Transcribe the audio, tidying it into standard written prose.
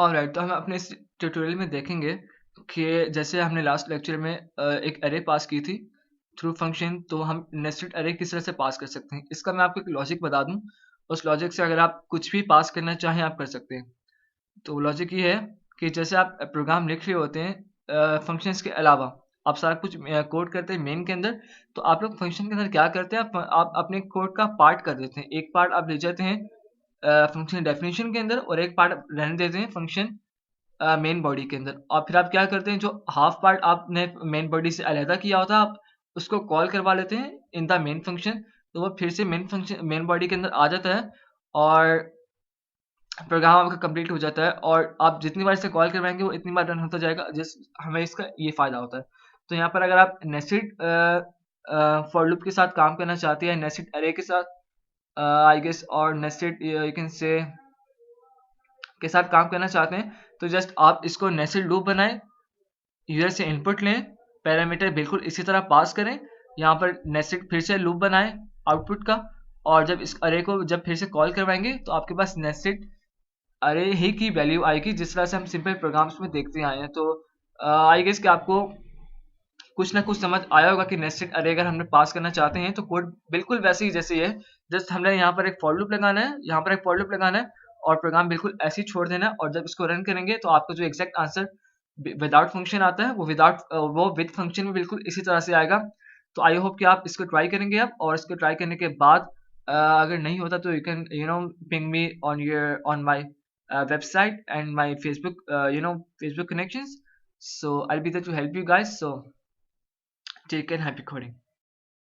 Alright, तो हम अपने इस ट्यूटोरियल में देखेंगे कि जैसे हमने लास्ट लेक्चर में एक अरे पास की थी थ्रू फंक्शन, तो हम नेस्टेड अरे किस तरह से पास कर सकते हैं। इसका मैं आपको एक लॉजिक बता दूं, उस लॉजिक से अगर आप कुछ भी पास करना चाहें आप कर सकते हैं। तो लॉजिक ये है कि जैसे आप प्रोग्राम लिख रहे होते हैं फंक्शंस के अलावा, आप सारा कुछ कोड करते हैं मेन के अंदर, तो आप लोग फंक्शन के अंदर क्या करते हैं, आप अपने कोड का पार्ट कर देते हैं। एक पार्ट आप ले जाते हैं फंक्शन डेफिनेशन के अंदर, और एक पार्ट रहने देते हैं फंक्शन मेन बॉडी के अंदर। और फिर आप क्या करते हैं, जो हाफ पार्ट आपने मेन बॉडी से अलहदा किया होता है, आप उसको कॉल करवा लेते हैं इन द मेन फंक्शन, तो वो फिर से मेन फंक्शन मेन बॉडी के अंदर आ जाता है, और प्रोग्राम आपका कंप्लीट हो जाता है। और आप जितनी बार इसे कॉल करवाएंगे वो इतनी बार रन होता जाएगा। जिस हमें इसका ये फ़ायदा होता है। तो यहाँ पर अगर आप नेस्टेड फॉर लूप के साथ काम करना चाहते हैं, नेस्टेड अरे के साथ आई गेस, और नेस्टेड यू कैन से के साथ काम करना चाहते हैं, तो जस्ट आप इसको नेस्टेड लूप बनाएं, यूजर से इनपुट लें, पैरामीटर बिल्कुल इसी तरह पास करें, यहाँ पर नेस्टेड फिर से लूप बनाएं आउटपुट का, और जब इस अरे को जब फिर से कॉल करवाएंगे तो आपके पास नेस्टेड अरे ही की वैल्यू आएगी, जिस तरह से हम सिंपल प्रोग्राम्स में देखते आए हैं। तो आई गेस कि आपको कुछ ना कुछ समझ आया होगा कि नेस्टेड अरे अगर हमने पास करना चाहते हैं तो कोड बिल्कुल वैसे ही जैसे ही है। जस्ट हमने यहाँ पर एक फॉर लूप लगाना है, यहाँ पर एक फॉर लूप लगाना है, और प्रोग्राम बिल्कुल ऐसे ही छोड़ देना है, और जब इसको रन करेंगे तो आपका जो एग्जैक्ट आंसर विदाउट फंक्शन आता है वो विद फंक्शन में बिल्कुल इसी तरह से आएगा। तो आई होप कि आप इसको ट्राई करेंगे आप, और इसको ट्राई करने के बाद अगर नहीं होता तो you can ping me on my website and my Facebook, Facebook connections. So I'll be there to help you guys. So take care and happy coding.